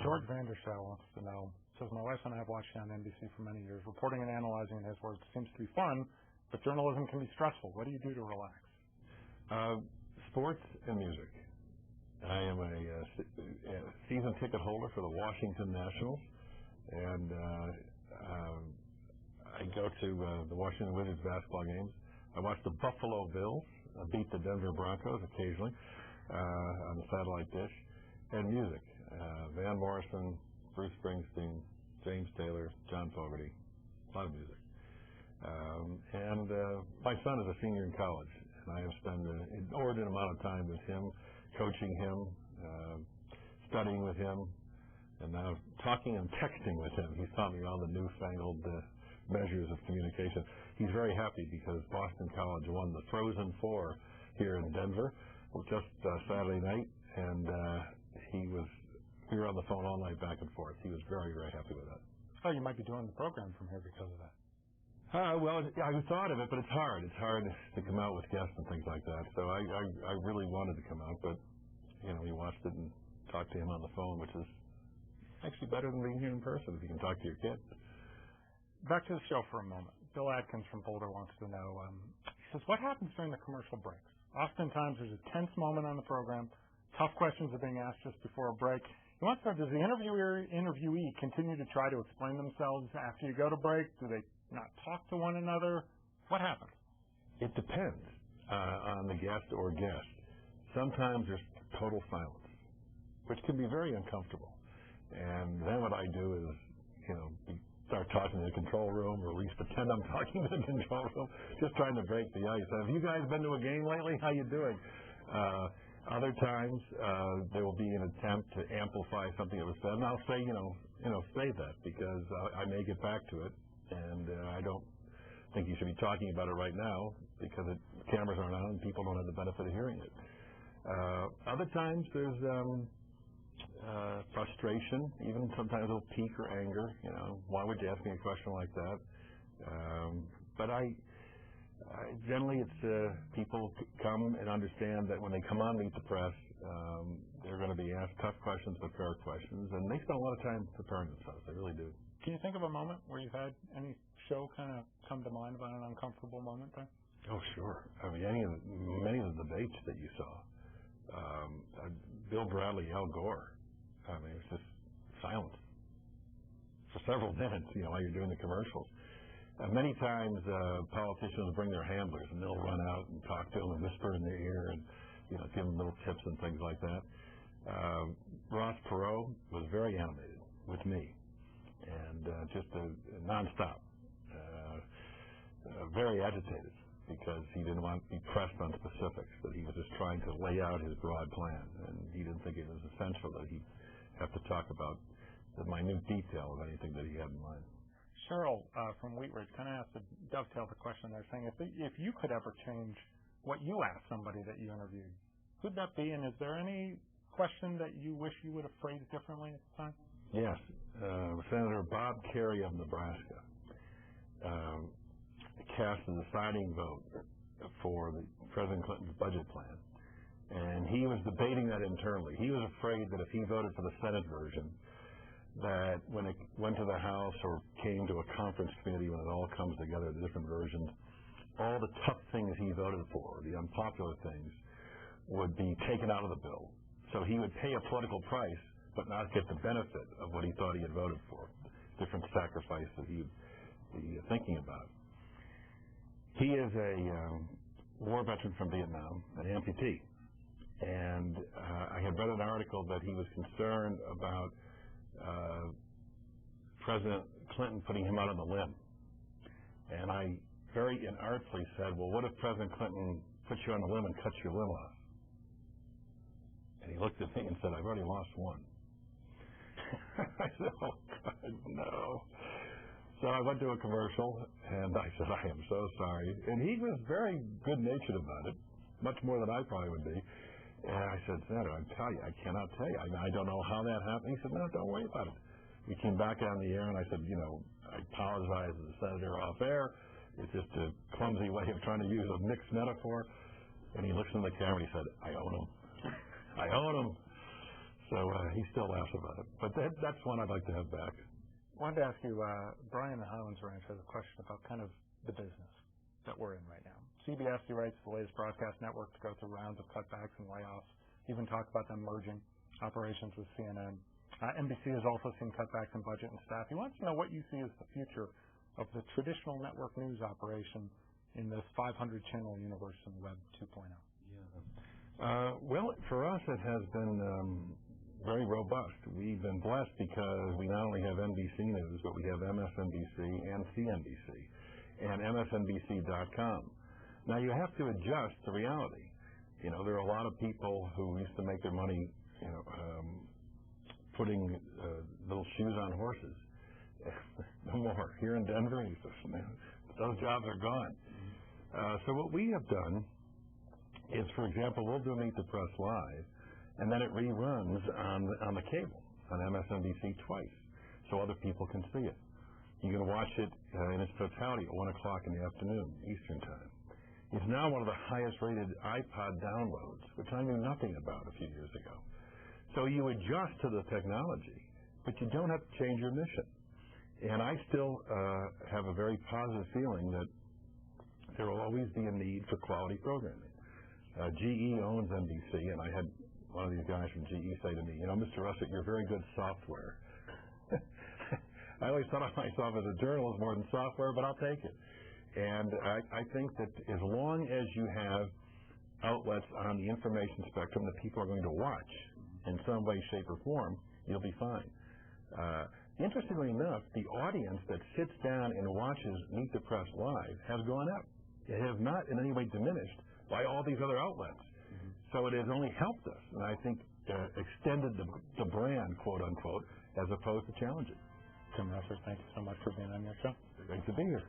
George Vandershaw wants to know, says, my wife and I have watched you on NBC for many years. Reporting and analyzing, in his words, seems to be fun, but journalism can be stressful. What do you do to relax? Sports and music. I am a season ticket holder for the Washington Nationals, and I go to the Washington Wizards basketball games. I watch the Buffalo Bills beat the Denver Broncos occasionally on the satellite dish, and music. Van Morrison, Bruce Springsteen, James Taylor, John Fogerty, a lot of music. And my son is a senior in college, and I have spent an inordinate amount of time with him, coaching him, studying with him, and now talking and texting with him. He's taught me all the newfangled measures of communication. He's very happy because Boston College won the Frozen Four here in Denver just Saturday night, and we were on the phone all night back and forth. He was very, very happy with that. Oh, you might be doing the program from here because of that. Well, I thought of it, but it's hard. It's hard to come out with guests and things like that. So I really wanted to come out, but we watched it and talked to him on the phone, which is actually better than being here in person if you can talk to your kid. Back to the show for a moment. Bill Adkins from Boulder wants to know, he says, what happens during the commercial breaks? Oftentimes there's a tense moment on the program. Tough questions are being asked just before a break. He wants to know, does the interviewee continue to try to explain themselves after you go to break? Do they not talk to one another? What happens? It depends on the guest or guest. Sometimes there's total silence, which can be very uncomfortable. And then what I do is, start talking to the control room, or at least pretend I'm talking to the control room, just trying to break the ice. Have you guys been to a game lately? How you doing? Other times there will be an attempt to amplify something that was said, and I'll say, say that because I may get back to it, and I don't think you should be talking about it right now because cameras aren't on and people don't have the benefit of hearing it. Other times there's frustration, even sometimes a little pique or anger. Why would you ask me a question like that? But generally it's people come and understand that when they come on Meet the Press, they're going to be asked tough questions but fair questions, and they spend a lot of time preparing themselves. They really do. Can you think of a moment where you've had any show kind of come to mind about an uncomfortable moment there? Oh, sure. I mean, many of the debates that you saw. Bill Bradley, Al Gore. I mean, it was just silence for several minutes, while you're doing the commercials. Many times politicians bring their handlers, and they'll run out and talk to them and whisper in their ear and give them little tips and things like that. Ross Perot was very animated with me, and just nonstop, very agitated because he didn't want to be pressed on specifics, that he was just trying to lay out his broad plan, and he didn't think it was essential that he have to talk about the minute detail of anything that he had in mind. Cheryl from Wheat Ridge kind of has to dovetail the question they're saying, if you could ever change what you asked somebody that you interviewed, who'd that be, and is there any question that you wish you would have phrased differently at the time? Yes. Senator Bob Kerrey of Nebraska cast the deciding vote for President Clinton's budget plan. And he was debating that internally. He was afraid that if he voted for the Senate version, that when it went to the House or came to a conference committee, when it all comes together, the different versions, all the tough things he voted for, the unpopular things, would be taken out of the bill. So he would pay a political price, but not get the benefit of what he thought he had voted for, different sacrifice that he would be thinking about. He is a war veteran from Vietnam, an amputee. And I had read an article that he was concerned about President Clinton putting him out on the limb. And I very inartfully said, well, what if President Clinton puts you on the limb and cuts your limb off? And he looked at me and said, I've already lost one. I said, oh, God, no. So I went to a commercial, and I said, I am so sorry. And he was very good-natured about it, much more than I probably would be. And I said, Senator, I cannot tell you. I don't know how that happened. He said, no, don't worry about it. We came back on the air, and I said, I apologize to the Senator off air. It's just a clumsy way of trying to use a mixed metaphor. And he looks in the camera, and he said, I own him. I own him. So he still laughs about it. But that's one I'd like to have back. I wanted to ask you, Brian in Highlands Ranch has a question about kind of the business that we're in right now. CBS writes the latest broadcast network to go through rounds of cutbacks and layoffs, even talk about them merging operations with CNN. NBC has also seen cutbacks in budget and staff. He wants to know what you see as the future of the traditional network news operation in this 500-channel universe in Web 2.0. Well, for us, it has been very robust. We've been blessed because we not only have NBC News, but we have MSNBC and CNBC and MSNBC.com. Now, you have to adjust to reality. You know, there are a lot of people who used to make their money, putting little shoes on horses. No more. Here in Denver, those jobs are gone. So what we have done is, for example, we'll do Meet the Press Live, and then it reruns on the cable, on MSNBC twice, so other people can see it. You can watch it in its totality at 1 o'clock in the afternoon, Eastern Time. It's now one of the highest-rated iPod downloads, which I knew nothing about a few years ago. So you adjust to the technology, but you don't have to change your mission. And I still have a very positive feeling that there will always be a need for quality programming. GE owns NBC, and I had one of these guys from GE say to me, Mr. Russert, you're very good software. I always thought of myself as a journalist more than software, but I'll take it. And I think that as long as you have outlets on the information spectrum that people are going to watch in some way, shape, or form, you'll be fine. Interestingly enough, the audience that sits down and watches Meet the Press Live has gone up. It has not in any way diminished by all these other outlets. So it has only helped us, and I think extended the brand, quote unquote, as opposed to challenging. Tim Russert, thank you so much for being on your show. Great to be here.